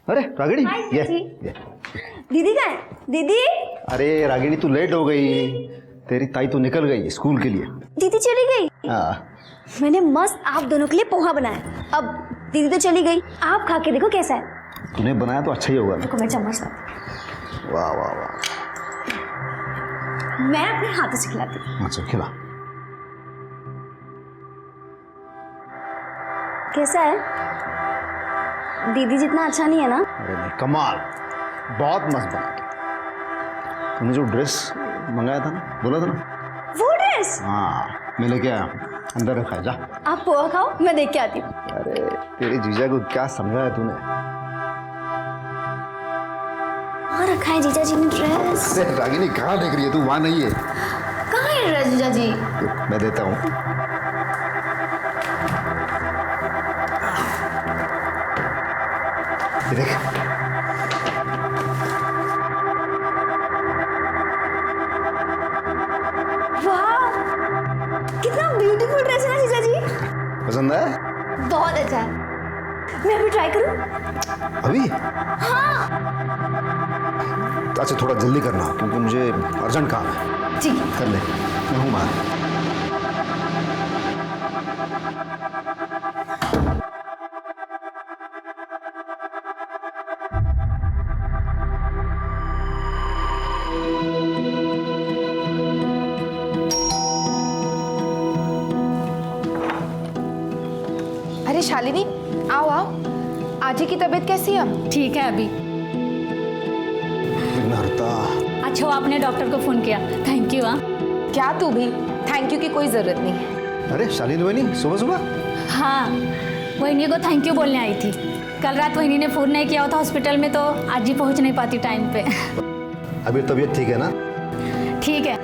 अरे रागिनी, ये दीदी कहाँ है? दीदी अरे रागिनी तू लेट हो गई, तेरी ताई तो निकल गई स्कूल के लिए। दीदी चली गई। हाँ मैंने मस्त आप दोनों के लिए पोहा बनाया। अब दीदी तो चली गई, आप खा के देखो कैसा है। तूने बनाया तो अच्छा ही होगा। देखो मैं चम्मच लाती वाह वाह वाह। हूँ, मैं अपने हाथों से खिलाती हूँ। अच्छा खिला। कैसा है? दीदी जितना अच्छा नहीं है ना? अरे नहीं, कमाल, बहुत मस्त बना के। तूने जो ड्रेस मंगाया था ना, बोला था ना, वो ड्रेस? हाँ मैं लेके आया, अंदर रखा है, जा। आप पोहा खाओ, मैं देख के आती हूँ। अरे तेरे जीजा को क्या समझाया तूने? कहाँ रखा है जीजा जी ने ड्रेस? अरे रागिनी कहाँ देख रही है तू, वहाँ नहीं है। कहाँ है ड्रेस जीजा जी? मैं देता हूँ। ये देख। वाह, कितना ब्यूटीफुल ड्रेस है ना जीजा जी। पसंद है? बहुत अच्छा है। मैं अभी ट्राई करूँ? अभी? हाँ अच्छा थोड़ा जल्दी करना क्योंकि मुझे अर्जेंट काम है। ठीक है। कर ले, मैं हूँ बाहर। अरे शालिनी, आओ आओ। आजी की तबीयत कैसी है? ठीक है अभी। नरता, अच्छा वो आपने डॉक्टर को फोन किया, थैंक यू। हाँ क्या तू भी थैंक यू की कोई जरूरत नहीं है। अरे शालिनी वही सुबह सुबह। हाँ, वहीनी को थैंक यू बोलने आई थी। कल रात वहीनी ने फोन नहीं किया था हॉस्पिटल में, तो आज ही पहुंच नहीं पाती टाइम पे। अभी तबीयत ठीक है ना? ठीक है,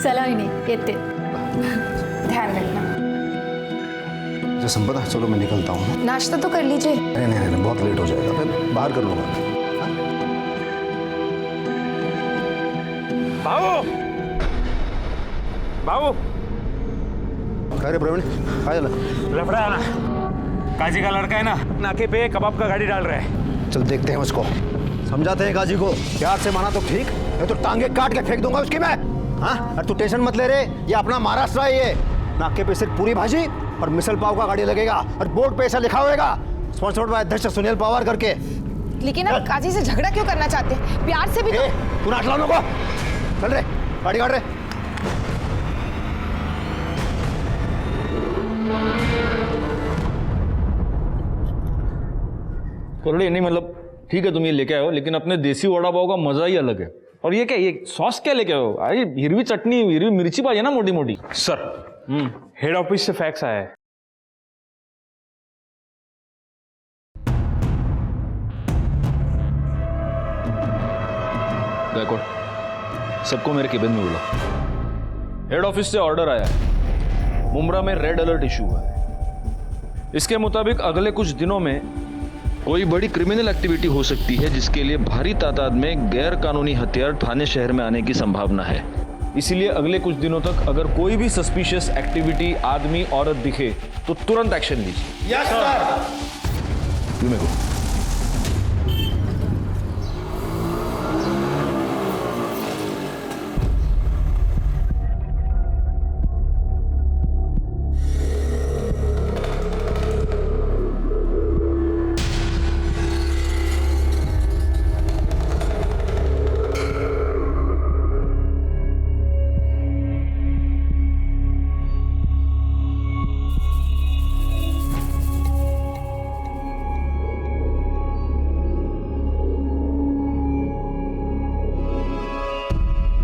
चलो वहीनी येते। ध्यान रखना। अच्छा संपदा, चलो मैं निकलता हूँ। नाश्ता तो कर लीजिए। नहीं नहीं नहीं, बहुत लेट हो जाएगा, फिर बाहर कर लूँगा। बाबू, बाबू, क्या रे प्रवीण, आ जा। लफड़ा है ना, काजी का लड़का है ना, नाके पे कबाब का गाड़ी डाल रहा है। चल देखते हैं उसको, समझाते हैं काजी को। प्यार से माना तो ठीक, नहीं तो टांगे काट के फेंक दूंगा उसकी मैं। हाँ, और तू टेंशन मत ले रे, ये अपना महाराष्ट्र है। ये नाके पे सिर्फ पूरी भाजी और मिसल पाव का गाड़ी लगेगा, और बोर्ड पे ऐसा लिखा होगा स्पॉन्सर्ड बाय अध्यक्ष सुनील पवार करके। लेकिन अब काजी से झगड़ा क्यों करना चाहते हैं? प्यार से भी तो। तू नाट लाओ को, चल रे गाड़ी काट रे। करड़े नहीं, मतलब ठीक है तुम ये लेके आए हो, लेकिन अपने देसी वड़ा पाव का मजा ही अलग है। और ये क्या, ये सॉस क्या लेके आए हो? अरे हिरवी चटनी, हिरवी मिर्ची पाई है ना मोटी मोटी। सर, हेड ऑफिस से फैक्स आया है। देखो, सबको मेरे केबिन में बुला। हेड ऑफिस से ऑर्डर आया है, मुंब्रा में रेड अलर्ट इशू हुआ है। इसके मुताबिक अगले कुछ दिनों में कोई बड़ी क्रिमिनल एक्टिविटी हो सकती है, जिसके लिए भारी तादाद में गैर कानूनी हथियार थाने शहर में आने की संभावना है। इसीलिए अगले कुछ दिनों तक अगर कोई भी सस्पिशियस एक्टिविटी, आदमी औरत दिखे तो तुरंत एक्शन लीजिए। Yes sir. मेरे को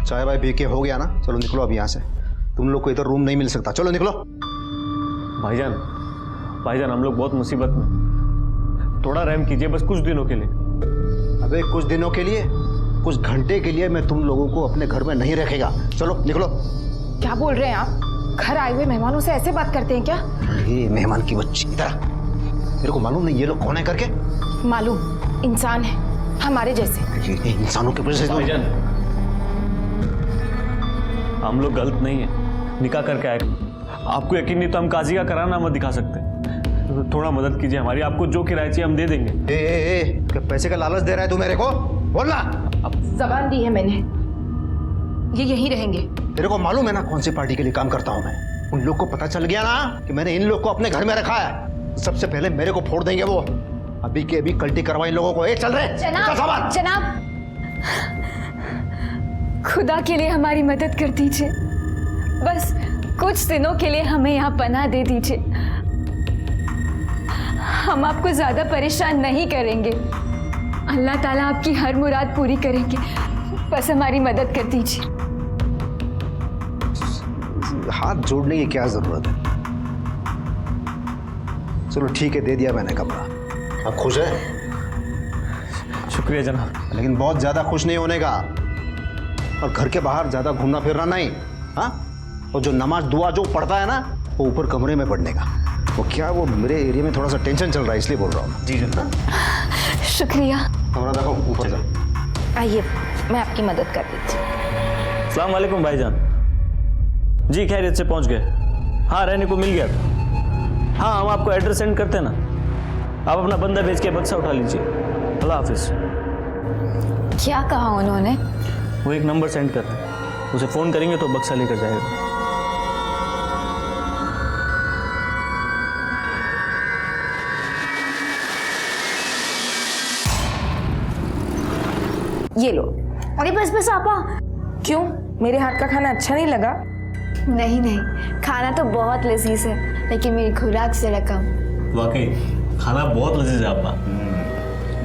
चाय भाई पी के हो गया ना, चलो निकलो अब यहाँ से। तुम लोग को इधर रूम नहीं मिल सकता, चलो निकलो। भाईजान, भाईजान हम लोग बहुत मुसीबत में, थोड़ा रहम कीजिए बस कुछ दिनों के लिए। अबे कुछ दिनों के लिए, कुछ घंटे के लिए मैं तुम लोगों को अपने घर में नहीं रखेगा। चलो निकलो। क्या बोल रहे हैं आप? घर आए हुए मेहमानों से ऐसे बात करते हैं क्या? ये मेहमान की बच्ची, इधर मेरे को मालूम नहीं ये लोग कौन है करके। मालूम, इंसान है हमारे जैसे। ये इंसानों के वजह से भाईजान, हम लोग गलत नहीं है, निकाह करके आए। आपको यकीन नहीं तो हम काजी का करारनामा दिखा सकते हैं। थोड़ा मदद कीजिए हमारी, आपको जो किराया चाहिए हम दे देंगे। क्या पैसे का लालच दे रहा है तू मेरे को? बोलना। जबान दी है मैंने, ये यहीं रहेंगे। तेरे को मालूम है ना कौन सी पार्टी के लिए काम करता हूँ मैं? उन लोग को पता चल गया ना कि मैंने इन लोग को अपने घर में रखा है, सबसे पहले मेरे को फोड़ देंगे वो। अभी के अभी कल्टी करवा इन लोगों को। चल रहे जनाब, जनाब, खुदा के लिए हमारी मदद कर दीजिए, बस कुछ दिनों के लिए हमें यहाँ पनाह दे दीजिए। हम आपको ज्यादा परेशान नहीं करेंगे, अल्लाह ताला आपकी हर मुराद पूरी करेंगे, बस हमारी मदद कर दीजिए। हाथ जोड़ने की क्या जरूरत है? चलो ठीक है, दे दिया मैंने कपड़ा। अब खुश है? शुक्रिया जनाब। लेकिन बहुत ज्यादा खुश नहीं होने का, और घर के बाहर ज्यादा घूमना फिरना नहीं। हाँ, और जो नमाज दुआ जो पढ़ता है ना, वो ऊपर कमरे में पढ़ने का। वो क्या, वो मेरे एरिया में थोड़ा सा टेंशन चल रहा है, इसलिए बोल रहा हूँ। जी जनाब। शुक्रिया। कमरा देखो ऊपर से। आइए, मैं आपकी मदद कर देती हूँ। अस्सलाम वालेकुम भाईजान। जी खैरियत से पहुंच गए? हाँ, रहने को मिल गया था। हाँ, हम आपको एड्रेस सेंड करते हैं ना, आप अपना बंदा भेज के बक्सा उठा लीजिए। अल्लाह हाफिज। क्या कहा उन्होंने? वो एक नंबर सेंड कर रहे हैं, उसे फ़ोन करेंगे तो बक्सा लेकर जाएगा। ये लो। अरे बस बस आपा। क्यों, मेरे हाथ का खाना अच्छा नहीं लगा? नहीं नहीं, खाना तो बहुत लजीज है, लेकिन मेरी खुराक से रकम। वाकई खाना बहुत लजीज है आपका।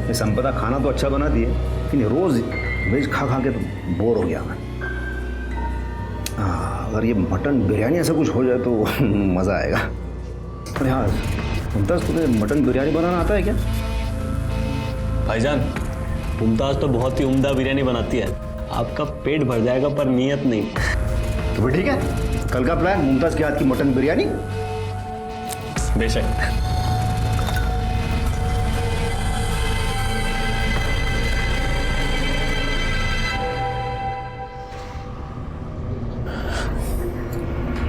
ये संपदा खाना तो अच्छा बनाती है, लेकिन रोज वेज खा खा के तो बोर हो गया मैं। अगर ये मटन बिरयानी ऐसा कुछ हो जाए तो मज़ा आएगा। अरे हाँ मुमताज़, तुम्हें मटन बिरयानी बनाना आता है क्या? भाईजान, मुमताज़ तो बहुत ही उम्दा बिरयानी बनाती है, आपका पेट भर जाएगा, पर नीयत नहीं। तो फिर ठीक है, कल का प्लान मुमताज़ के हाथ की मटन बिरयानी। बेशक।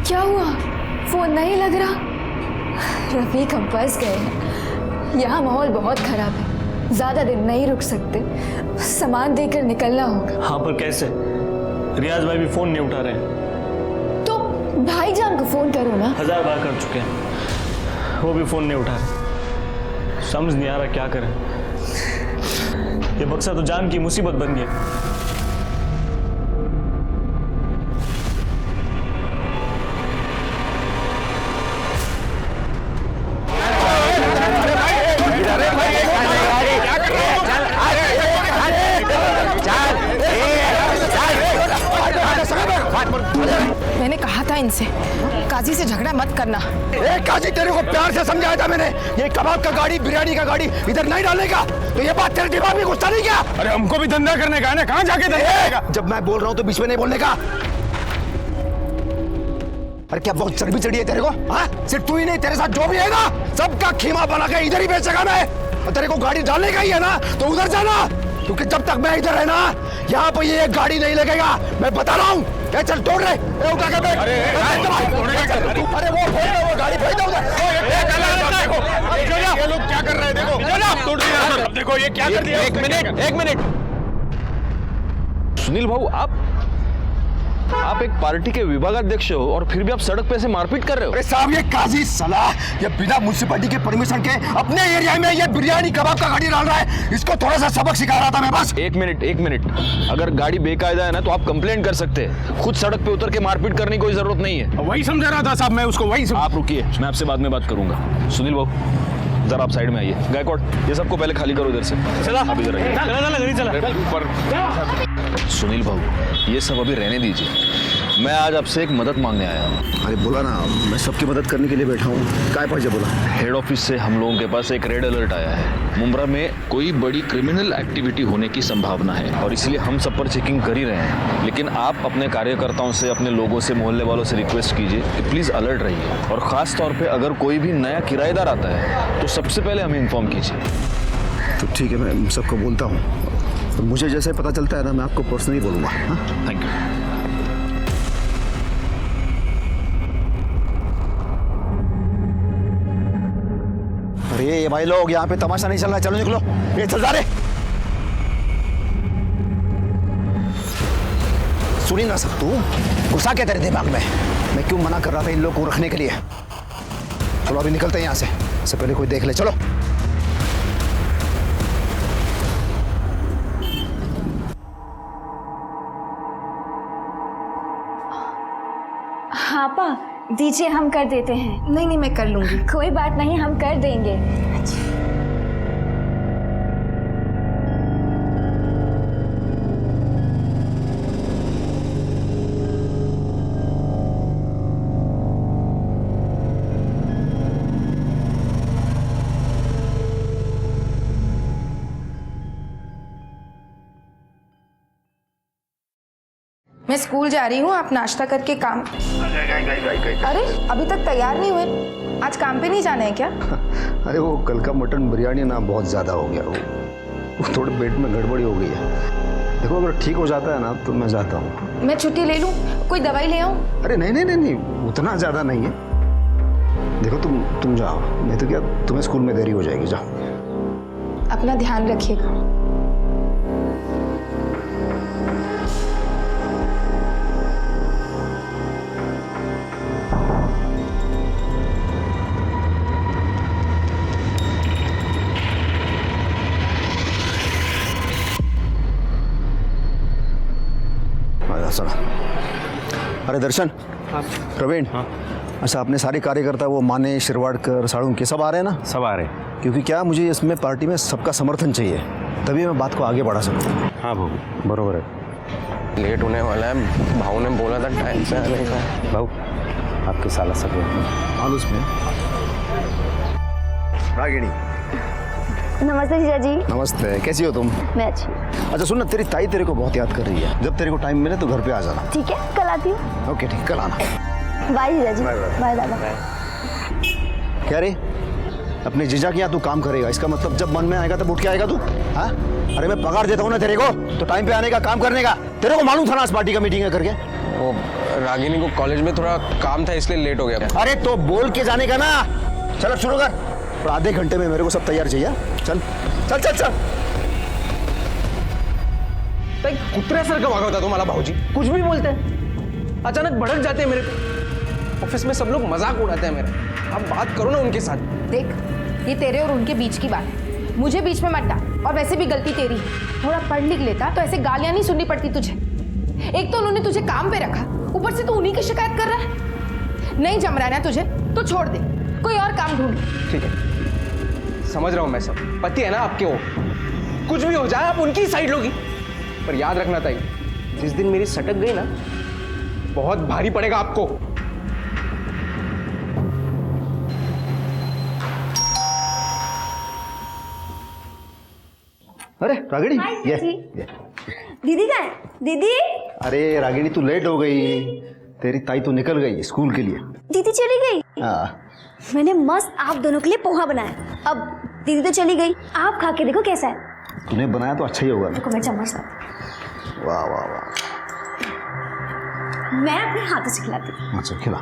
क्या हुआ, फोन नहीं लग रहा? रफीक, हम फंस गए हैं, यहाँ माहौल बहुत खराब है, ज्यादा दिन नहीं रुक सकते, सामान देकर निकलना होगा। हाँ, पर कैसे? रियाज भाई भी फोन नहीं उठा रहे हैं। तो भाईजान को फोन करो ना। 1000 बार कर चुके हैं, वो भी फोन नहीं उठा रहे। समझ नहीं आ रहा क्या करें। ये बक्सा तो जान की मुसीबत बन गया। मैंने कहा था इनसे, काजी से झगड़ा मत करना। काजी, तेरे को प्यार से समझाया था मैंने, ये कबाब का गाड़ी बिरयानी का गाड़ी इधर नहीं डालने का। तो ये बात तेरे दिमाग में घुसता नहीं क्या? अरे हमको भी धंधा करने का है ना, कहाँ जाके धंधा करेगा? जब मैं बोल रहा हूँ तो बीच में नहीं बोलने का। अरे क्या बहुत चर्बी चढ़ी है तेरे को? हाँ, सिर्फ तू ही नहीं, तेरे साथ जो भी है ना, सबका खीमा बना के इधर ही बेचेगा मैं। और तेरे को गाड़ी डालने का ही है ना, तो उधर जाना, क्योंकि जब तक मैं इधर है ना, यहाँ पर ये गाड़ी नहीं लगेगा, मैं बता रहा हूँ। चल तोड़ रहे, उठा के बैठ। अरे वो गाड़ी भेज दो उधर। ये लोग क्या कर रहे हैं? देखो, अब देखो ये क्या कर दिया। एक मिनट। सुनील भाऊ, आप एक पार्टी के विभागाध्यक्ष हो और फिर भी आप सड़क पे ऐसे मारपीट कर रहे हो। अरे साहब, ये काजी सलाह, ये बिना म्युनिसिपैलिटी के परमिशन के अपने एरिया में ये बिरयानी कबाब का गाड़ी डाल रहा है, इसको थोड़ा सा सबक सिखा रहा था मैं बस। एक मिनट। अगर गाड़ी बेकायदा है ना तो आप कंप्लेंट कर सकते हैं, खुद सड़क पे उतर के मारपीट करने की कोई जरूरत नहीं है। वही समझा रहा था साहब, मैं उसको वही आप रुकिए, मैं आपसे बाद में बात करूंगा। सुनील भाऊ, जरा आप साइड में आइए। गायकवाड़, ये सबको पहले खाली करो इधर से। चला अभी चला। सुनील भाऊ, ये सब अभी रहने दीजिए, मैं आज आपसे एक मदद मांगने आया हूँ। अरे बोला ना, मैं सबकी मदद करने के लिए बैठा हूँ। काय पाहिजे बोला। हेड ऑफिस से हम लोगों के पास एक रेड अलर्ट आया है। मुंब्रा में कोई बड़ी क्रिमिनल एक्टिविटी होने की संभावना है और इसलिए हम सब पर चेकिंग कर ही रहे हैं। लेकिन आप अपने कार्यकर्ताओं से, अपने लोगों से, मोहल्ले वालों से रिक्वेस्ट कीजिए कि प्लीज़ अलर्ट रहिए, और ख़ास तौर पे अगर कोई भी नया किराएदार आता है तो सबसे पहले हमें इन्फॉर्म कीजिए। तो ठीक है, मैं सबको बोलता हूँ, तो मुझे जैसे पता चलता है ना, मैं आपको पर्सनली बोलूँगा। Thank you. अरे ये भाई लोग, यहाँ पे तमाशा नहीं चल रहा है, चलो निकलो। ये चल जा रे। सुनी ना सब, तू गुस्सा क्या तेरे दिमाग में? मैं क्यों मना कर रहा था इन लोग को रखने के लिए? चलो अभी निकलते हैं यहाँ से, इससे पहले कोई देख ले। चलो। हाँ पा, दीजिए हम कर देते हैं। नहीं नहीं, मैं कर लूंगी। कोई बात नहीं, हम कर देंगे। मैं स्कूल जा रही हूँ, आप नाश्ता करके काम। अरे अभी तक तैयार नहीं हुए, आज काम पे नहीं जाना है क्या? अरे वो कल का मटन बिरयानी ना बहुत ज़्यादा हो गया, वो थोड़े पेट में गड़बड़ी हो गई है। देखो अगर ठीक हो जाता है ना तो मैं जाता हूँ। मैं छुट्टी ले लूँ, कोई दवाई ले आऊँ? अरे नहीं नहीं नहीं नहीं, उतना ज़्यादा नहीं है। देखो तुम जाओ, नहीं तो क्या तुम्हें स्कूल में देरी हो जाएगी। जाओ। अपना ध्यान रखिएगा। चलो। अरे दर्शन, प्रवीण, अच्छा अपने सारे कार्यकर्ता वो माने, शिरवाड़कर, साड़ुंके सब आ रहे हैं ना? सब आ रहे हैं। क्योंकि क्या मुझे इसमें पार्टी में सबका समर्थन चाहिए, तभी मैं बात को आगे बढ़ा सकता हूँ। हाँ भाऊ, बरोबर है। लेट होने वाला है, भाऊ ने बोला था टाइम से आने का। भाऊ आपके साला सब हाल उसमें रागिणी। नमस्ते जीजा जी। नमस्ते, कैसी हो तुम? मैं अच्छी। अच्छा सुन ना, तेरी ताई तेरे को बहुत याद कर रही है, जब तेरे को टाइम मिले तो घर पे आ जाना। ठीक है, कल आती हूँ। ओके ठीक, कल आना। बाय जीजा जी। Bye bye. बाय दादा। क्या रे, अपने जीजा के यहाँ तू काम करेगा, इसका मतलब जब मन में आएगा तब उठ के आएगा तू? हाँ, अरे मैं पगार देता हूँ ना तेरे को, तो टाइम पे आने का, काम करने का। तेरे को मालूम था ना आज पार्टी का मीटिंग है करके? वो रागिनी को कॉलेज में थोड़ा काम था इसलिए लेट हो गया। अरे तो बोल के जाने का ना। चल अब शुरू कर, और आधे घंटे में मेरे को सब तैयार चाहिए। चल चल चल चल। कुत्र्यासारखं वागवता तुम्हाला भाऊजी, कुछ भी बोलते हैं, अचानक भड़क जाते हैं मेरे पे। ऑफिस में सब लोग मजाक उड़ाते हैं मेरे। आप बात करो ना उनके साथ। देख, ये तेरे और उनके बीच की बात है, मुझे बीच में मत डाल। और वैसे भी गलती तेरी है, थोड़ा पढ़ लिख लेता तो ऐसे गालियां नहीं सुननी पड़ती तुझे। एक तो उन्होंने तुझे काम पे रखा, ऊपर से तू उन्हीं की शिकायत कर रहा है। नहीं जम रहा है ना तुझे तो छोड़ दे, कोई और काम ढूंढ। ठीक है, समझ रहा हूँ मैं, सब पति है ना आपके, वो कुछ भी हो जाए आप उनकी साइड लोगी। पर याद रखना ताई, जिस दिन मेरी सटक गई ना, बहुत भारी पड़ेगा आपको। अरे रागिणी, ये दीदी कहाँ है? दीदी। अरे रागिणी तू लेट हो गई, तेरी ताई तो निकल गई स्कूल के लिए। दीदी चली गई? हाँ। मैंने मस्त आप दोनों के लिए पोहा बनाया, अब दीदी तो चली गई, आप खा के देखो कैसा है। तूने बनाया तो अच्छा ही होगा। देखो मैं चम्मच लाती। वाह वाह वाह। मैं अपने हाथों से खिलाती हूँ। अच्छा खिला।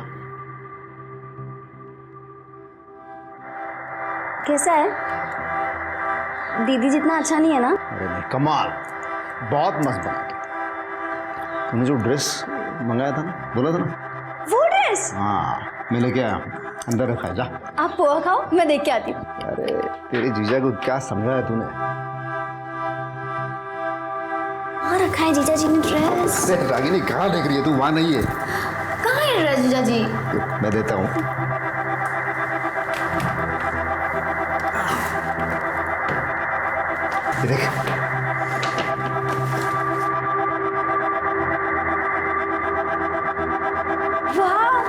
कैसा है? दीदी जितना अच्छा नहीं है ना? अरे नहीं, कमाल, बहुत मस्त बना के। तूने जो ड्रेस मंगाया था ना, बोला था ना, वो ड्रेस? हाँ मैं लेके आया, अंदर रखा है, जा। आप पोहा खाओ, मैं देख के आती हूँ। अरे तेरे जीजा को क्या समझाया तूने? हाँ रखा है जीजा जी ने ड्रेस। अरे रागिनी कहाँ देख रही है तू, वहाँ नहीं है। कहाँ है ड्रेस जीजा जी? मैं देता हूँ। ये देख। वाह,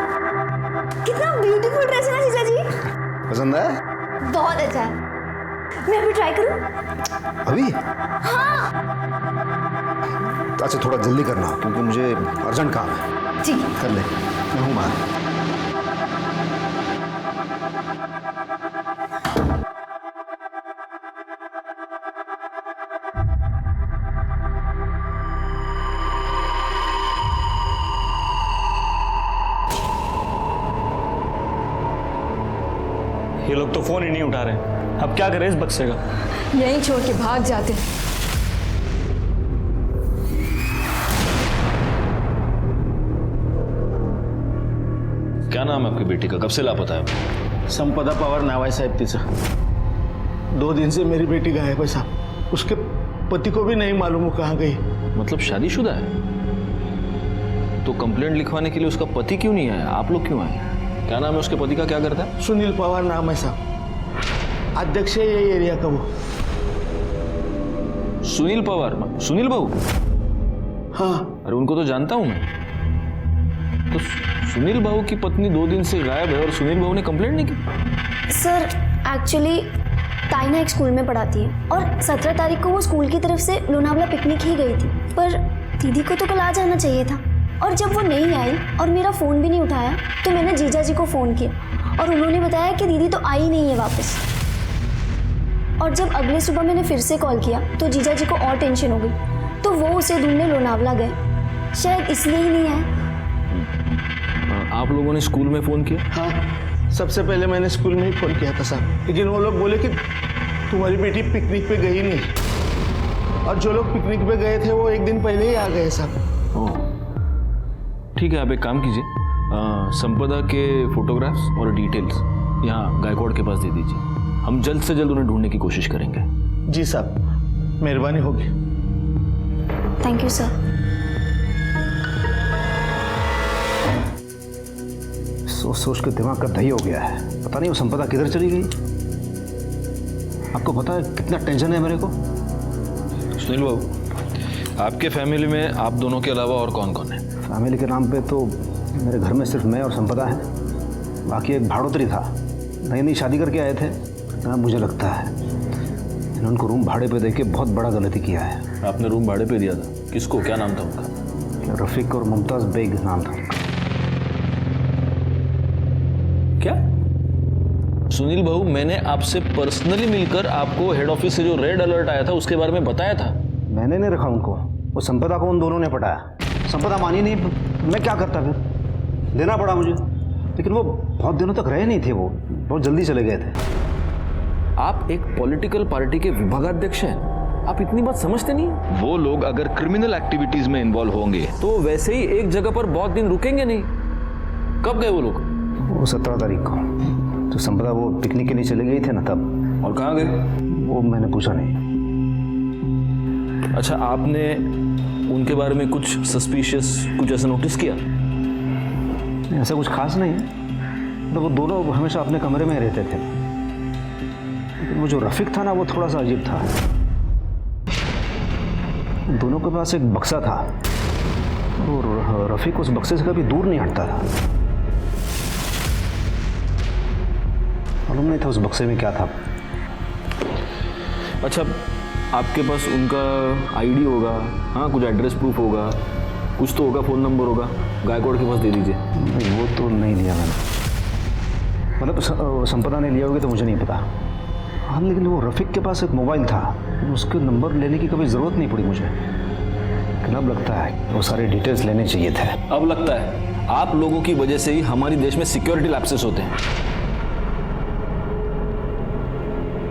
कितना ब्यूटीफुल ड्रेस है ना जीजा जी। पसंद है? बहुत अच्छा है। मैं अभी ट्राई करूँ? अभी? हाँ। अच्छा थोड़ा जल्दी करना, क्योंकि मुझे अर्जेंट काम है। ठीक है, कर ले, मैं हूँ बाहर। ये लोग तो फोन ही नहीं उठा रहे, अब क्या करें इस बक्से का? यहीं छोड़ के भाग जाते। क्या नाम है आपकी बेटी का? कब से लापता है? संपदा पवार नाव आहे साहेब तिचं। 2 दिन से मेरी बेटी गायब है साहब। उसके पति को भी नहीं मालूम वो कहाँ गई। मतलब शादीशुदा है? तो कंप्लेंट लिखवाने के लिए उसका पति क्यों नहीं आया? आप लोग क्यों आए? क्या नाम है उसके पति का? क्या करता है? सुनील पवार नाम है साहब, अध्यक्ष है ये एरिया का वो। सुनील पवार? सुनील बाबू? हाँ। अरे उनको तो जानता हूं मैं। तो सुनील बाबू की पत्नी 2 दिन से गायब है और सुनील बाबू ने कंप्लेंट नहीं की? सर एक्चुअली ताइना एक स्कूल में पढ़ाती है और 17 तारीख को वो स्कूल की तरफ से लोनावला पिकनिक ही गई थी, पर दीदी को तो कल आ जाना चाहिए था। और जब वो नहीं आई और मेरा फ़ोन भी नहीं उठाया तो मैंने जीजा जी को फ़ोन किया और उन्होंने बताया कि दीदी तो आई नहीं है वापस। और जब अगले सुबह मैंने फिर से कॉल किया तो जीजा जी को और टेंशन हो गई, तो वो उसे ढूंढने लोनावला गए। शायद इसलिए ही नहीं आए। आप लोगों ने स्कूल में फ़ोन किया? हाँ, सबसे पहले मैंने स्कूल में ही फ़ोन किया था साहब, लेकिन वो लोग बोले कि तुम्हारी बेटी पिकनिक पे गई नहीं, और जो लोग पिकनिक पे गए थे वो 1 दिन पहले ही आ गए साहब। ओह ठीक है, आप एक काम कीजिए, संपदा के फोटोग्राफ्स और डिटेल्स यहाँ गायकवाड़ के पास दे दीजिए। हम जल्द से जल्द उन्हें ढूंढने की कोशिश करेंगे। जी साहब, मेहरबानी होगी। Thank you sir. सोच सोच के दिमाग का दही हो गया है। पता नहीं वो संपदा किधर चली गई। आपको पता है कितना टेंशन है मेरे को। सुनील बाबू, आपके फैमिली में आप दोनों के अलावा और कौन कौन है? फैमिली के नाम पे तो मेरे घर में सिर्फ मैं और संपदा है, बाकी एक भाड़ोतरी था, नई नई शादी करके आए थे। मुझे लगता है इन्होंने उनको रूम भाड़े पे देके बहुत बड़ा गलती किया है। आपने रूम भाड़े पे दिया था? किसको? क्या नाम था उनका? रफीक और मुमताज़ बेग नाम था उनका। क्या? सुनील बाबू, मैंने आपसे पर्सनली मिलकर आपको हेड ऑफिस से जो रेड अलर्ट आया था उसके बारे में बताया था। मैंने नहीं रखा उनको, वो संपदा को उन दोनों ने पटाया। संपदा मानी नहीं, मैं क्या करता फिर? देना पड़ा मुझे, लेकिन वो बहुत दिनों तक रहे नहीं थे, वो बहुत जल्दी चले गए थे। आप एक पॉलिटिकल पार्टी के विभागाध्यक्ष हैं, आप इतनी बात समझते नहीं? वो लोग अगर क्रिमिनल एक्टिविटीज में इन्वॉल्व होंगे तो वैसे ही एक जगह पर बहुत दिन रुकेंगे नहीं। कब गए वो लोग? वो 17 तारीख को, तो संपदा वो पिकनिक के लिए चले गई थे ना तब। और कहाँ गए? वो मैंने पूछा नहीं। अच्छा, आपने उनके बारे में कुछ सस्पिशियस, कुछ ऐसा नोटिस किया? ऐसा कुछ खास नहीं है, तो वो दोनों हमेशा अपने कमरे में रहते थे। लेकिन वो जो रफीक था ना, वो थोड़ा सा अजीब था। दोनों के पास एक बक्सा था और रफीक उस बक्से से कभी दूर नहीं हटता था। मालूम नहीं था उस बक्से में क्या था। अच्छा, आपके पास उनका आईडी होगा, हाँ, कुछ एड्रेस प्रूफ होगा, कुछ तो होगा, फ़ोन नंबर होगा, गायकवाड़ के पास दे दीजिए। नहीं, वो तो नहीं लिया मैंने। मतलब संपदा ने लिया होगी तो मुझे नहीं पता। हाँ, लेकिन वो रफीक के पास एक मोबाइल था, उसके नंबर लेने की कभी ज़रूरत नहीं पड़ी मुझे। लेकिन अब लगता है वो सारे डिटेल्स लेने चाहिए थे। अब लगता है आप लोगों की वजह से ही हमारे देश में सिक्योरिटी लैप्सेस होते हैं।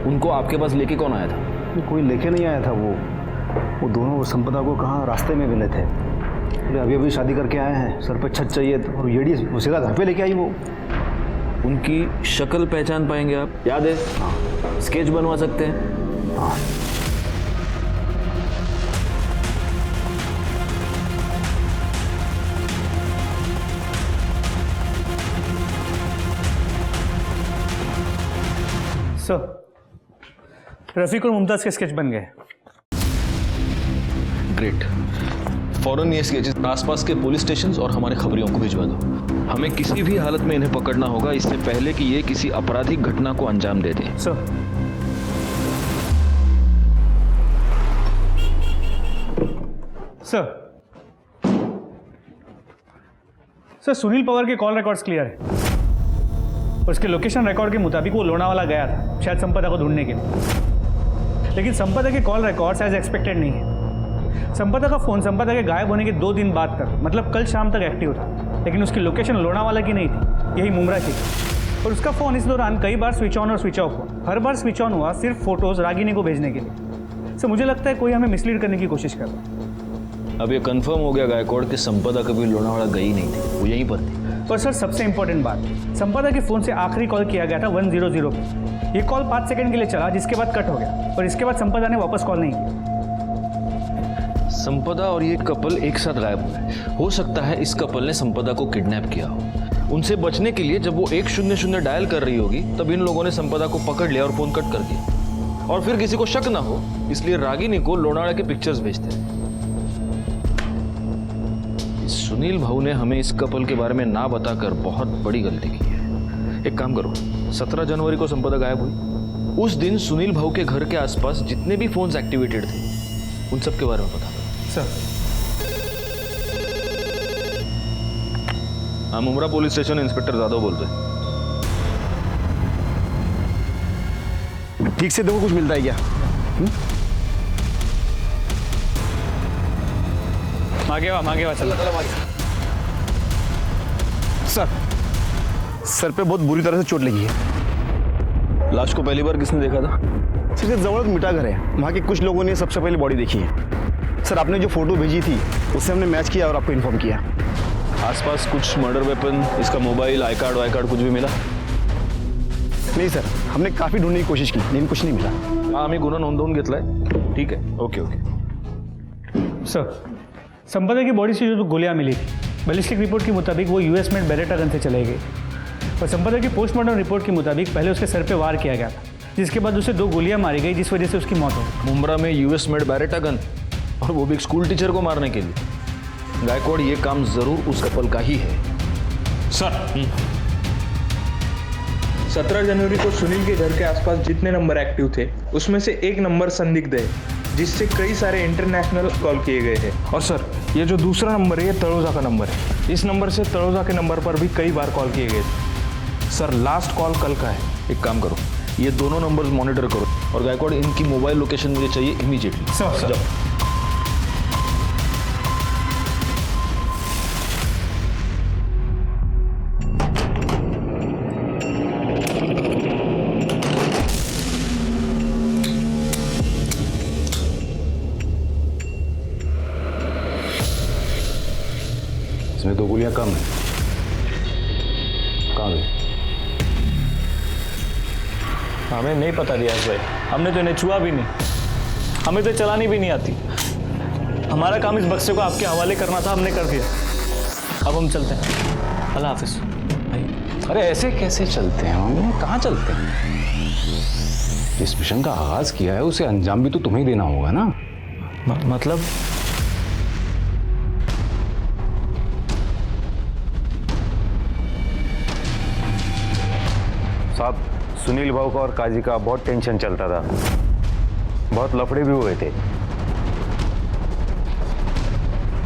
उनको आपके पास लेके कौन आया था? कोई लेके नहीं आया था। वो दोनों वो संपदा को कहाँ रास्ते में मिले थे। अभी अभी शादी करके आए हैं, सर पे छत चाहिए, और येड़ी वो सीधा घर पे लेके आई। वो उनकी शक्ल पहचान पाएंगे आप? याद है? हाँ। स्केच बनवा सकते हैं? हाँ। सर, रफीक और मुमताज़ के स्केच बन गए। ग्रेट। फौरन ये स्केचेस आसपास के पुलिस स्टेशन और हमारे खबरियों को भिजवा दो। हमें किसी भी हालत में इन्हें पकड़ना होगा, इससे पहले कि ये किसी आपराधिक घटना को अंजाम दे दें। सर, सर सुनील पवार के कॉल रिकॉर्ड्स क्लियर है। उसके लोकेशन रिकॉर्ड के मुताबिक वो लोनावाला गया था, शायद संपदा को ढूंढने के लिए। लेकिन संपदा के कॉल रिकॉर्ड्स एज एक्सपेक्टेड नहीं है। संपदा का फ़ोन संपदा के गायब होने के 2 दिन बाद तक, मतलब कल शाम तक एक्टिव था, लेकिन उसकी लोकेशन लोनावाला की नहीं थी, यही मुमरा की थी। और उसका फ़ोन इस दौरान कई बार स्विच ऑन और स्विच ऑफ हुआ। हर बार स्विच ऑन हुआ सिर्फ फोटोज रागिनी को भेजने के लिए। सर मुझे लगता है कोई हमें मिसलीड करने की कोशिश कर रहा है। अब ये कंफर्म हो गया गायकवाड़ कि संपदा कभी लोनावाड़ा गई नहीं थी, वो यहीं पर थी। और सर सबसे इंपॉर्टेंट बात, संपदा के फ़ोन से आखिरी कॉल किया गया था 100 पे। ये कॉल 5 सेकंड के लिए चला, जिसके बाद कट हो गया और इसके बाद संपदा ने वापस कॉल नहीं किया। संपदा और ये कपल एक साथ गायब हुए। हो सकता है इस कपल ने संपदा को किडनैप किया हो। उनसे बचने के लिए जब वो 100 डायल कर रही होगी तब इन लोगों ने संपदा को पकड़ लिया और फोन कट कर दिया। और फिर किसी को शक ना हो इसलिए रागिनी को लोनावाड़ा के पिक्चर्स भेजते हैं। सुनील भाऊ ने हमें इस कपल के बारे में ना बताकर बहुत बड़ी गलती की है। एक काम करो, 17 जनवरी को संपदा गायब हुई। उस दिन सुनील भाऊ के घर के आसपास जितने भी फोन्स एक्टिवेटेड थे उन सब के बारे में बता दो। सर हाँ, Mumbra police station inspector Jadhav बोलते हैं। ठीक से देखो कुछ मिलता है क्या? मांगे वा चलो। सर पे बहुत बुरी तरह से चोट लगी है। लाश को पहली बार किसने देखा था? सर जवळ मिटा घर है, वहाँ के कुछ लोगों ने सबसे पहले बॉडी देखी है। सर आपने जो फोटो भेजी थी उससे हमने मैच किया और आपको इन्फॉर्म किया। आसपास कुछ मर्डर वेपन, इसका मोबाइल, आई कार्ड कुछ भी मिला? नहीं सर, हमने काफ़ी ढूंढने की कोशिश की लेकिन कुछ नहीं मिला। हाँ, आम्ही गुन्हा नोंदवून घेतलाय। ठीक है, ओके। सर संपदा की बॉडी से जो गोलियां मिली थी, बैलिस्टिक रिपोर्ट के मुताबिक वो यूएस मेड बेरेटा गन से चलाई गई। और संपदा की पोस्टमार्टम रिपोर्ट के मुताबिक पहले उसके सर पे वार किया गया था, जिसके बाद उसे 2 गोलियां मारी गई जिस वजह से उसकी मौत हो गई। मुंब्रा में यूएस मेड बेरेटा गन, और वो भी एक स्कूल टीचर को मारने के लिए। गायकवाड़, ये काम जरूर उस कपल का ही है। सर 17 जनवरी को सुनील के घर के आसपास जितने नंबर एक्टिव थे उसमें से एक नंबर संदिग्ध है, जिससे कई सारे इंटरनेशनल कॉल किए गए हैं। और सर ये जो दूसरा नंबर है ये तलोजा का नंबर है। इस नंबर से तलोजा के नंबर पर भी कई बार कॉल किए गए थे। सर लास्ट कॉल कल का है। एक काम करो, ये दोनों नंबर्स मॉनिटर करो और गायकवाड़ इनकी मोबाइल लोकेशन मुझे चाहिए इमीडिएटली। सर इसमें 2 गोलियां कम है। कहाँ गई? हमें नहीं पता रियाज भाई, हमने तो इन्हें छुआ भी नहीं, हमें तो चलानी भी नहीं आती। हमारा काम इस बक्से को आपके हवाले करना था, हमने कर दिया। अब हम चलते हैं। अल्लाह हाफिज। अरे ऐसे कैसे चलते हैं हम? कहाँ चलते हैं? जिस मिशन का आगाज किया है उसे अंजाम भी तो तुम्हें ही देना होगा ना। मतलब साहब, सुनील भाऊ का और काजी का बहुत टेंशन चलता था, बहुत लफड़े भी हुए थे।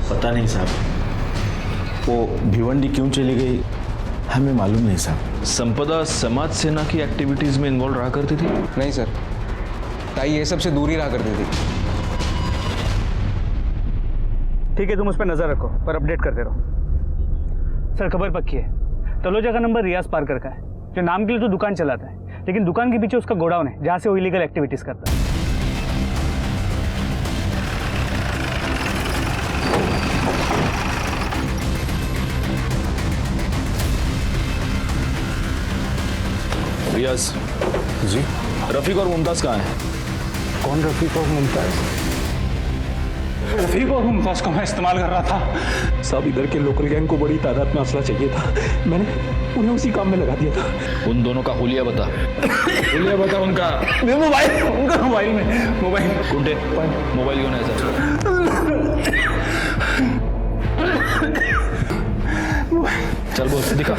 पता नहीं साहब, वो भिवंडी क्यों चली गई हमें मालूम नहीं साहब। संपदा समाज सेना की एक्टिविटीज में इन्वॉल्व रहा करती थी? नहीं सर, ताई ये सबसे दूर ही रहा करती थी। ठीक है, तुम उस पर नजर रखो पर अपडेट करते रहो। सर खबर पक्की है, तलोजा का नंबर रियाज पारकर का है, जो नाम के लिए तो दुकान चलाता है, लेकिन दुकान के पीछे उसका गोडाउन है जहाँ से वो इलीगल एक्टिविटीज करता है। रियाज जी? रफीक और मुमताज कहाँ हैं? कौन रफीक और मुमताज? रफीक और मुमताज को मैं इस्तेमाल कर रहा था साहब। इधर के लोकल गैंग को बड़ी तादाद में असला चाहिए था, मैंने उन्हें उसी काम में लगा दिया था। उन दोनों का हुलिया बता। हुलिया बता उनका। मोबाइल, उनका मोबाइल में मोबाइल गुंडे मोबाइल क्यों नहीं सर? चल बोल, दिखा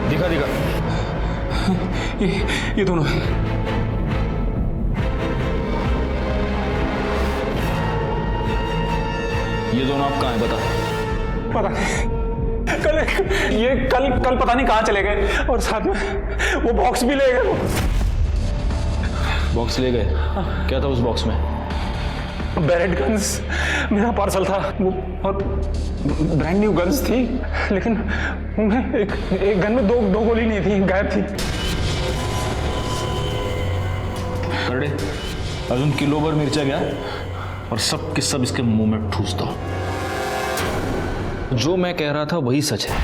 दिखा दिखा। ये दोनों आप कहाँ हैं बता। पता नहीं, कल पता नहीं कहाँ चले गए, और साथ में वो बॉक्स भी ले गए। बॉक्स ले गए? क्या था उस बॉक्स में? बैरेट गन्स मेरा पार्सल था वो, और ब्रांड न्यू गन्स थी, लेकिन उनमें एक गन में दो गोली नहीं थी, गायब थी। अरे अजून किलोभर मिरच्या घ्या और सब के सब इसके मुंह में ठूस दो। जो मैं कह रहा था वही सच है।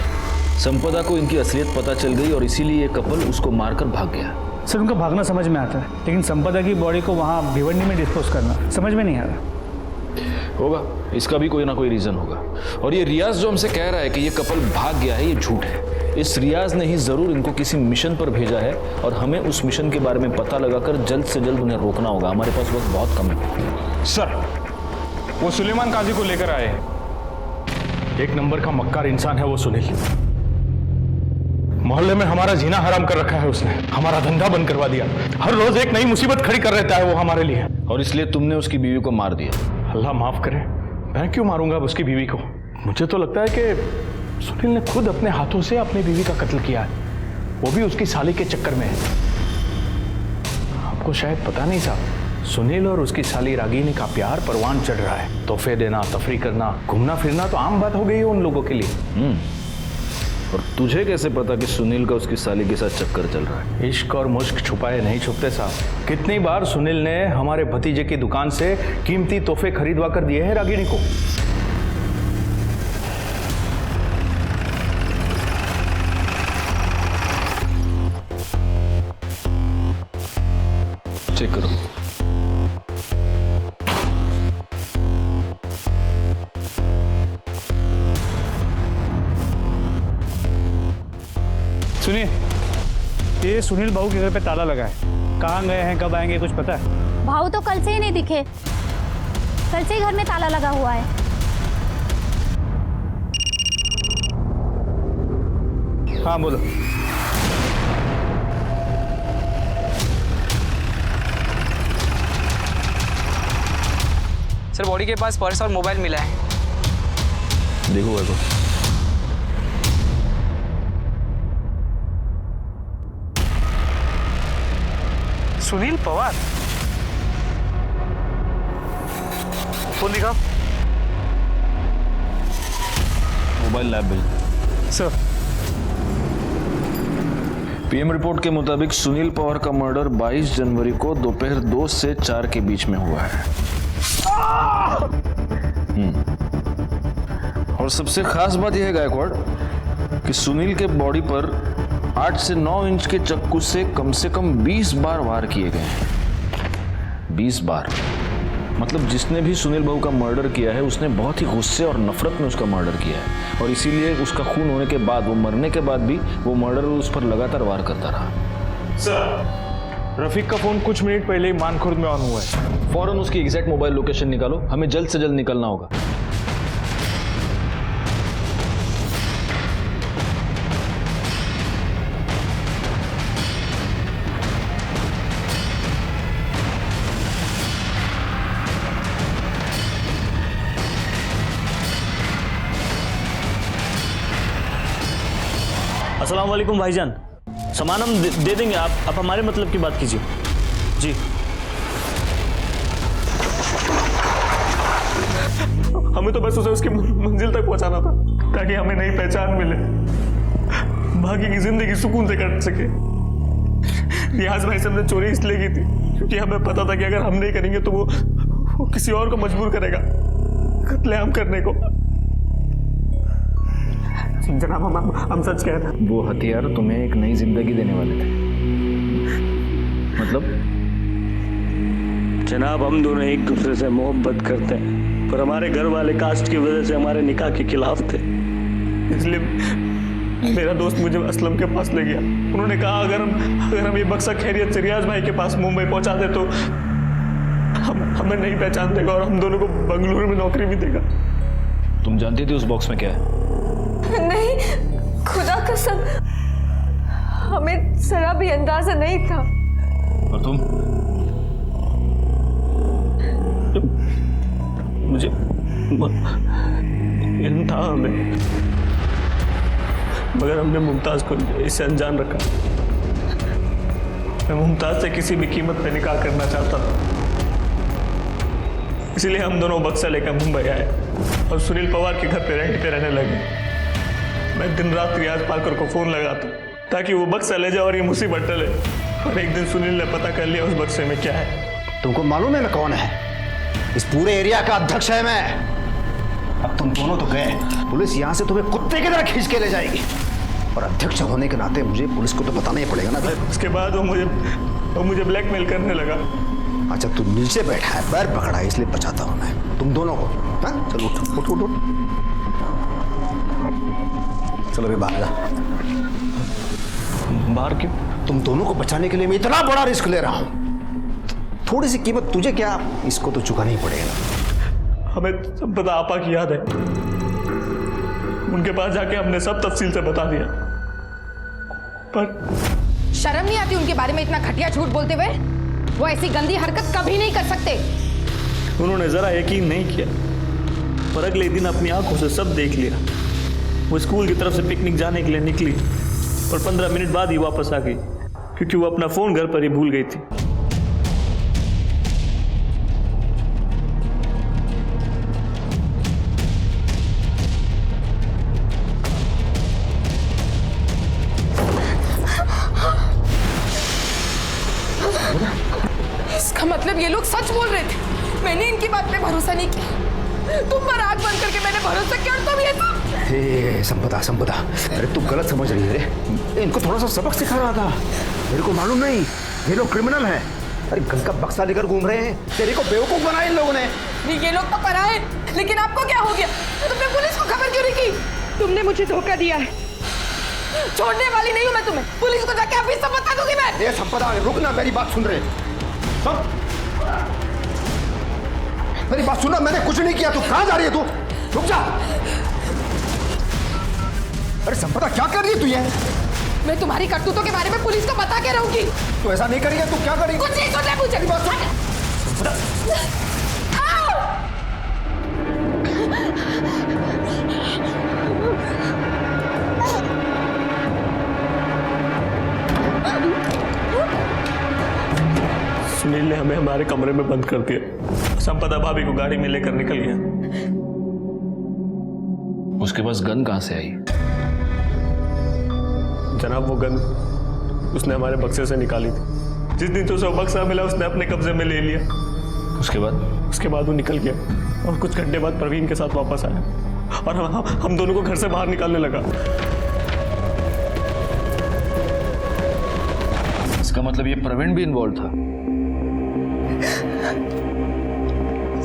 संपदा को इनकी असलियत पता चल गई और इसीलिए ये कपल उसको मारकर भाग गया। सर उनका भागना समझ में आता है, लेकिन संपदा की बॉडी को वहाँ भिवंडी में डिस्पोज करना समझ में नहीं आ रहा। होगा, इसका भी कोई ना कोई रीजन होगा। और ये रियाज जो हमसे कह रहा है कि ये कपल भाग गया है, ये झूठ है। इस रियाज ने ही जरूर इनको किसी मिशन पर भेजा है और हमें उस मिशन के बारे में पता लगाकर जल्द से जल्द उन्हें रोकना होगा। हमारे पास वक्त बहुत कम है। सर वो सुलेमान काजी को लेकर आए हैं। एक नंबर का मक्कार इंसान है वो सुनील। मोहल्ले में हमारा जीना हराम कर रखा है उसने, हमारा धंधा बंद करवा दिया। हर रोज एक नई मुसीबत खड़ी कर रहता है वो हमारे लिए। और इसलिए तुमने उसकी बीवी को मार दिया। अल्लाह माफ करे, मैं क्यों मारूंगा उसकी बीवी को? मुझे तो लगता है कि सुनील ने खुद अपने हाथों से अपनी बीवी का कत्ल किया है, वो भी उसकी साली के चक्कर में है। आपको शायद पता नहीं साहब, सुनील और उसकी साली रागिनी का प्यार परवान चढ़ रहा है। तोहफे देना, तफरी करना, घूमना फिरना तो आम बात हो गई है उन लोगों के लिए। और तुझे कैसे पता कि सुनील का उसकी साली के साथ चक्कर चल रहा है? इश्क और मुश्क छुपाए नहीं छुपते साहब। कितनी बार सुनील ने हमारे भतीजे की दुकान से कीमती तोहफे खरीदवा कर दिए हैं रागिनी को। चेक करो। सुनिए, ये सुनील भाऊ के घर पे ताला लगा है। कहाँ गए हैं, कब आएंगे, कुछ पता है? भाऊ तो कल से ही नहीं दिखे, कल से ही घर में ताला लगा हुआ है। हाँ बोलो। सर बॉडी के पास पर्स और मोबाइल मिला है। देखो देखो। सुनील पवार, फोन दिखाओ। मोबाइल लैब भेज। सर पीएम रिपोर्ट के मुताबिक सुनील पवार का मर्डर 22 जनवरी को दोपहर 2 से 4 के बीच में हुआ है। और सबसे खास बात यह है गायकवाड़ कि सुनील के बॉडी पर 8 से 9 इंच के चक्कू से कम 20 बार वार किए गए हैं। 20 बार मतलब जिसने भी सुनील बाबू का मर्डर किया है उसने बहुत ही गुस्से और नफरत में उसका मर्डर किया है। और इसीलिए उसका खून होने के बाद, वो मरने के बाद भी वो मर्डर उस पर लगातार वार करता रहा। सर रफीक का फोन कुछ मिनट पहले ही मानखुर्द में ऑन हुआ है। फौरन उसकी एग्जैक्ट मोबाइल लोकेशन निकालो, हमें जल्द से जल्द निकलना होगा। अस्सलाम वालेकुम भाईजान, सामान हम दे देंगे, आप हमारे मतलब की बात कीजिए। जी हमें तो बस उसे उसकी मंजिल तक पहुंचाना था ताकि हमें नई पहचान मिले, बाकी की जिंदगी सुकून से कट सके। रियाज भाई से हमने चोरी इसलिए की थी क्योंकि हमें पता था कि अगर हम नहीं करेंगे तो वो किसी और को मजबूर करेगा कत्लेआम करने को। जनाब हम सच कह रहे हैं। वो हथियार तुम्हें एक नई जिंदगी देने वाले थे। मतलब? जनाब हम दोनों एक दूसरे से मोहब्बत करते हैं, पर हमारे घर वाले कास्ट की वजह से हमारे निकाह के खिलाफ थे। इसलिए मेरा दोस्त मुझे असलम के पास ले गया। उन्होंने कहा अगर हम ये बक्सा खैरियत से रियाज भाई के पास मुंबई पहुंचा दे तो हमें नहीं पहचान देगा और हम दोनों को बंगलुरु में नौकरी भी देगा। तुम जानती थी उस बॉक्स में क्या है? नहीं, खुदा कसम हमें जरा भी अंदाजा नहीं था। और तुम? मुझे इल्म था हमें, मगर हमने मुमताज को इससे अनजान रखा। मैं मुमताज से किसी भी कीमत पे निकाह करना चाहता था, इसलिए हम दोनों बक्सा लेकर मुंबई आए और सुनील पवार के घर पे रेंट पे रहने लगे। मैं दिन रात रियाज पालकर को फोन लगाता ताकि वो बक्सा ले जाए और ये मुसीबत टले। और एक दिन सुनील ने पता कर लिया उस बक्से में क्या है। तुमको मालूम है मैं कौन है? इस पूरे एरिया का अध्यक्ष है मैं। अब तुम दोनों तो गए, पुलिस यहाँ से तुम्हें कुत्ते की तरह खींच के ले जाएगी। और अध्यक्ष होने के नाते मुझे पुलिस को तो बताना ही पड़ेगा ना। उसके बाद वो मुझे ब्लैकमेल करने लगा। अच्छा तू नीचे बैठा है, पैर पकड़ा है, इसलिए बचाता हूँ मैं तुम दोनों को। हाँ चलो उठ उठ उठ उठ। चलो अभी बाहर जा। बाहर क्यों? तुम दोनों को बचाने के लिए मैं इतना बड़ा रिस्क ले रहा हूँ। थोड़ी सी कीमत तुझे क्या, इसको तो चुकाना ही पड़ेगा। हमें सब पता आपा की याद है। उनके पास जाके हमने सब तफसील से बता दिया, पर शर्म नहीं आती उनके बारे में इतना घटिया झूठ बोलते हुए? वो ऐसी गंदी हरकत कभी नहीं कर सकते। उन्होंने जरा यकीन नहीं किया, पर अगले दिन अपनी आंखों से सब देख लिया। वो स्कूल की तरफ से पिकनिक जाने के लिए निकली और 15 मिनट बाद ही वापस आ गई, क्योंकि वो अपना फोन घर पर ही भूल गई थी। इसका मतलब ये लोग सच बोल रहे थे। मैंने इनकी बात पे भरोसा नहीं किया। तुम पर आंख बंद करके मैंने भरोसा किया और तुम ये सब। संपदा, अरे तू गलत समझ रही है रे। इनको थोड़ा सा सबक सिखा रहा था। मेरे को मालूम नहीं ये लोग क्रिमिनल हैं। अरे गन का बक्सा लेकर घूम रहे हैं। तेरे को बेवकूफ बनाया इन लोगों ने। ये लोग तो पराए, लेकिन आपको क्या हो गया? तुमने पुलिस को खबर क्यों नहीं की? तुमने मुझे धोखा दिया है। छोड़ने वाली नहीं हूं मैं तुम्हें। पुलिस को जाके अभी सब बता दूंगी मैं। ये संपदा रुक ना, मेरी बात सुन रहे सब। मेरी बात सुनना, मैंने कुछ नहीं किया। तू कहां जा रही है? तू रुक जा। अरे संपदा क्या कर रही है तू? ये मैं तुम्हारी करतूतों के बारे में पुलिस को बता के रहूंगी। तू ऐसा नहीं करेगी। तू क्या करेगी? कुछ नहीं सुनना मुझे। मेरी बात सुन। सुनील ने हमें हमारे कमरे में बंद कर दिया। संपदा भाभी को गाड़ी में लेकर निकल गया। उसके पास गन कहां से आई? जनाब वो गन उसने हमारे बक्से से निकाली थी। जिस दिन तो उसे बक्सा मिला उसने अपने कब्जे में ले लिया। उसके बाद वो निकल गया और कुछ घंटे बाद प्रवीण के साथ वापस आया और हम दोनों को घर से बाहर निकालने लगा। इसका मतलब ये प्रवीण भी इन्वॉल्व था?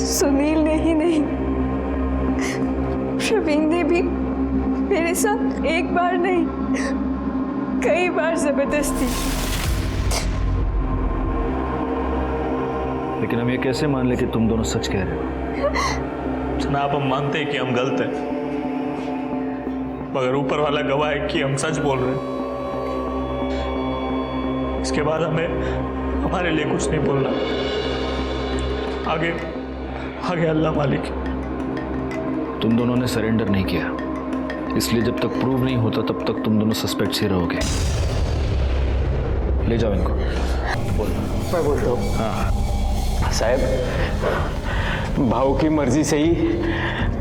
सुनील ने ही नहीं, प्रवीण ने भी मेरे साथ एक बार नहीं कई बार जबरदस्ती। लेकिन हम ये कैसे मान ले कि तुम दोनों सच कह रहे हो? जनाब हम मानते हैं कि हम गलत हैं, मगर ऊपर वाला गवाह है कि हम सच बोल रहे हैं। इसके बाद हमें हमारे लिए कुछ नहीं बोलना। आगे अल्लाह मालिक। तुम दोनों ने सरेंडर नहीं किया, इसलिए जब तक प्रूव नहीं होता तब तक तुम दोनों सस्पेक्ट्स ही रहोगे। ले जाओ इनको। मैं बोल रहा हूँ। हाँ साहब, भाव की मर्जी से ही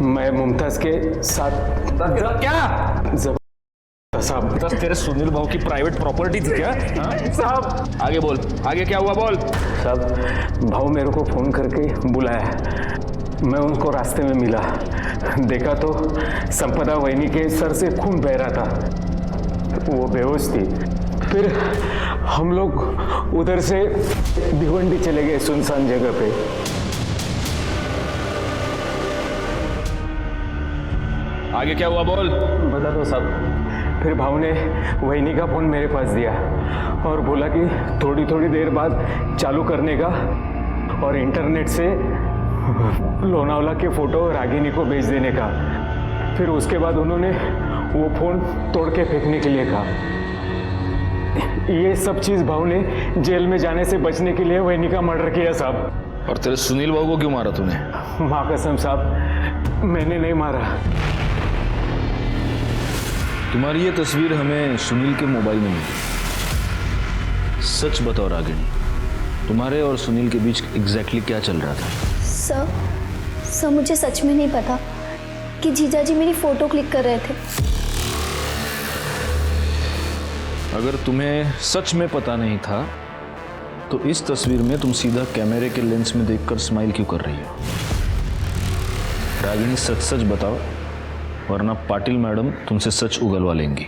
मैं मुमताज के साथ। क्या साहब? तेरे सुनील भाव की प्राइवेट प्रॉपर्टी थी क्या? साहब आगे बोल, आगे क्या हुआ बोल। साहब भाव मेरे को फोन करके बुलाया। मैं उनको रास्ते में मिला, देखा तो संपदा वहिनी के सर से खून बह रहा था। वो बेहोश थी। फिर हम लोग उधर से भिवंडी चले गए सुनसान जगह पे। आगे क्या हुआ बोल। बता दो साहब। फिर भाव ने वहिनी का फोन मेरे पास दिया और बोला कि थोड़ी थोड़ी देर बाद चालू करने का और इंटरनेट से लोनावला के फोटो रागिनी को भेज देने का। फिर उसके बाद उन्होंने वो फोन तोड़ के फेंकने के लिए कहा। ये सब चीज भाव ने जेल में जाने से बचने के लिए वहिनी का मर्डर किया साहब। और तेरे सुनील बाबू को क्यों मारा तूने? माँ कसम साहब, मैंने नहीं मारा। तुम्हारी ये तस्वीर हमें सुनील के मोबाइल में मिली। सच बताओ रागिनी, तुम्हारे और सुनील के बीच एग्जैक्टली क्या चल रहा था? सर मुझे सच में नहीं पता कि जीजा जी मेरी फ़ोटो क्लिक कर रहे थे। अगर तुम्हें सच में पता नहीं था तो इस तस्वीर में तुम सीधा कैमरे के लेंस में देखकर स्माइल क्यों कर रही हो? रागिनी, सच सच बताओ, वरना पाटिल मैडम तुमसे सच उगलवा लेंगी।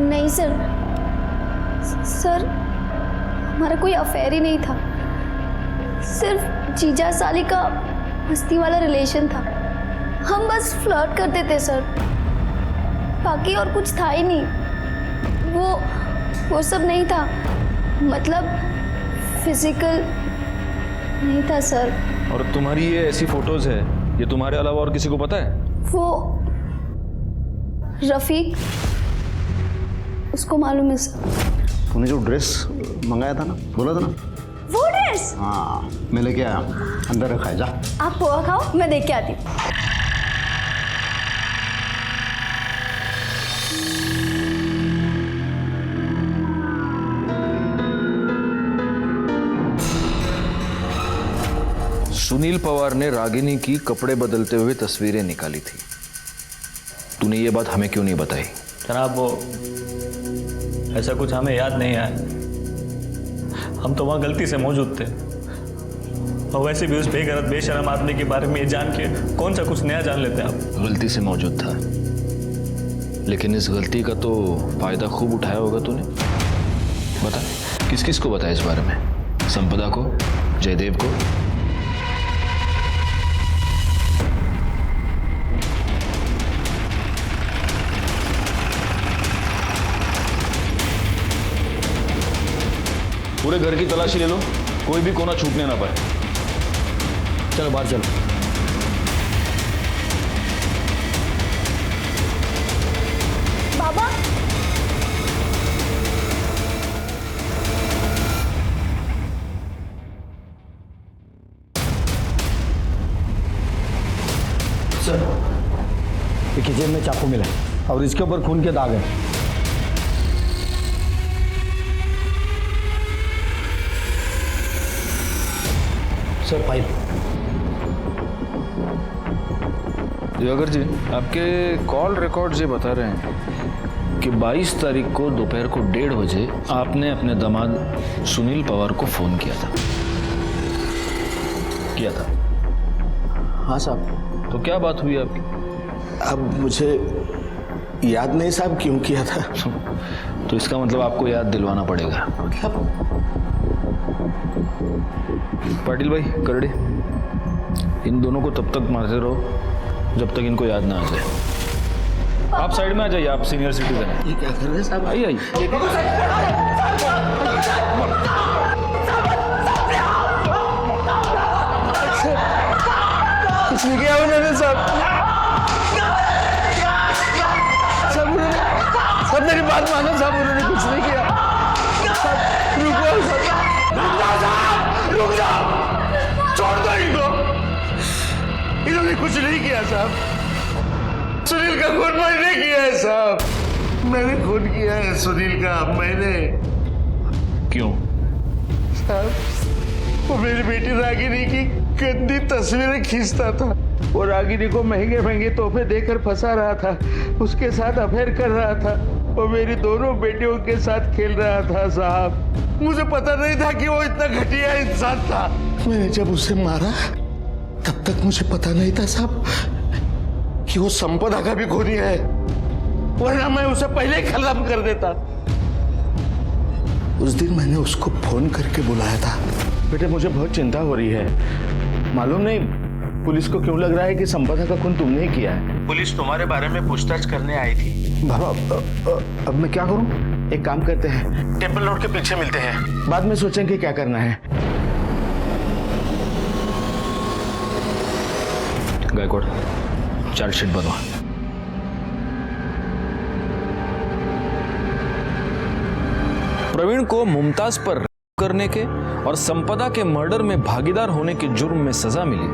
नहीं सर हमारा कोई अफेयर ही नहीं था, सिर्फ जीजा साली का मस्ती वाला रिलेशन था। हम बस फ्लर्ट करते थे सर, बाकी और कुछ था ही नहीं। वो सब नहीं था, मतलब फिजिकल नहीं था सर। और तुम्हारी ये ऐसी फोटोज है, ये तुम्हारे अलावा और किसी को पता है? वो रफीक, उसको मालूम है सर। तूने जो ड्रेस मंगाया था ना, बोला था ना, वो ड्रेस? हाँ, मैं लेके आया, अंदर रखा है, जा। आप पोहा खाओ, मैं देख के आती हूँ। सुनील पवार ने रागिनी की कपड़े बदलते हुए तस्वीरें निकाली थी। तूने ये बात हमें क्यों नहीं बताई? जनाब, वो ऐसा कुछ हमें याद नहीं आया। हम तो वहाँ गलती से मौजूद थे, और वैसे भी उस बेगरत बेशरम आदमी के बारे में ये जान के कौन सा कुछ नया जान लेते हैं आप? गलती से मौजूद था, लेकिन इस गलती का तो फायदा खूब उठाया होगा तूने। बता, किस किस को बताया इस बारे में? संपदा को, जयदेव को? पूरे घर की तलाशी ले लो, कोई भी कोना छूटने ना पाए। चलो बाहर चलो। बाबा, सर, ये किचन में चाकू मिला है और इसके ऊपर खून के दाग हैं। Sir, file. दिवाकर जी, आपके कॉल रिकॉर्ड ये बता रहे हैं कि 22 तारीख को दोपहर को 1:30 बजे आपने अपने दामाद सुनील पवार को फोन किया था। हाँ साहब। तो क्या बात हुई आपकी? अब मुझे याद नहीं साहब क्यों किया था। तो इसका मतलब आपको याद दिलवाना पड़ेगा। पाटिल भाई, करड़े, इन दोनों को तब तक मारते रहो जब तक इनको याद ना आ जाए। आप साइड में आ जाइए, आप सीनियर सिटीजन हैं। ये क्या कर रहे हैं साहब? आइए। कुछ नहीं किया उन्होंने साहब। सब मेरी बात मानो साहब, उन्होंने कुछ नहीं किया। रुक जाओ, छोड़ दो इनको। इन्होंने कुछ नहीं किया साहब। सुनील का खून मैंने किया है साहब, मैंने खून किया है सुनील का, मैंने। क्यों साहब? वो मेरी बेटी रागिनी की गंदी तस्वीरें खींचता था। वो रागिनी को महंगे महंगे तोहफे देकर फंसा रहा था, उसके साथ अफेयर कर रहा था। वो मेरी दोनों बेटियों के साथ खेल रहा था साहब। मुझे पता नहीं था कि वो इतना घटिया इंसान था। मैंने जब उसे मारा तब तक मुझे पता नहीं था साहब कि वो संपदा का भी खूनी है, वरना मैं उसे पहले ही खत्म कर देता। उस दिन मैंने उसको फोन करके बुलाया था। बेटे, मुझे बहुत चिंता हो रही है। मालूम नहीं पुलिस को क्यों लग रहा है कि संपदा का खून तुमने ही किया है। पुलिस तुम्हारे बारे में पूछताछ करने आई थी। बाबा, अब मैं क्या करूं? एक काम करते हैं, टेम्पल रोड के पीछे मिलते हैं, बाद में सोचेंगे क्या करना है। गायकवाड़, चार्जशीट बनवा। प्रवीण को मुमताज पर करने के और संपदा के मर्डर में भागीदार होने के जुर्म में सजा मिली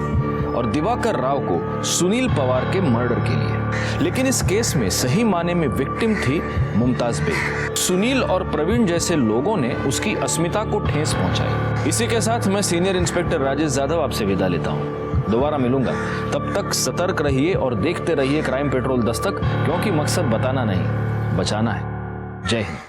और दिवाकर राव को सुनील पवार के मर्डर के लिए। लेकिन इस केस में सही माने में विक्टिम थी मुमताज बेग। सुनील और प्रवीण जैसे लोगों ने उसकी अस्मिता को ठेस पहुंचाई। इसी के साथ मैं सीनियर इंस्पेक्टर राजेश यादव आपसे विदा लेता हूं। दोबारा मिलूंगा, तब तक सतर्क रहिए और देखते रहिए क्राइम पेट्रोल दस्तक, क्योंकि मकसद बताना नहीं, बचाना है। जय हिंद।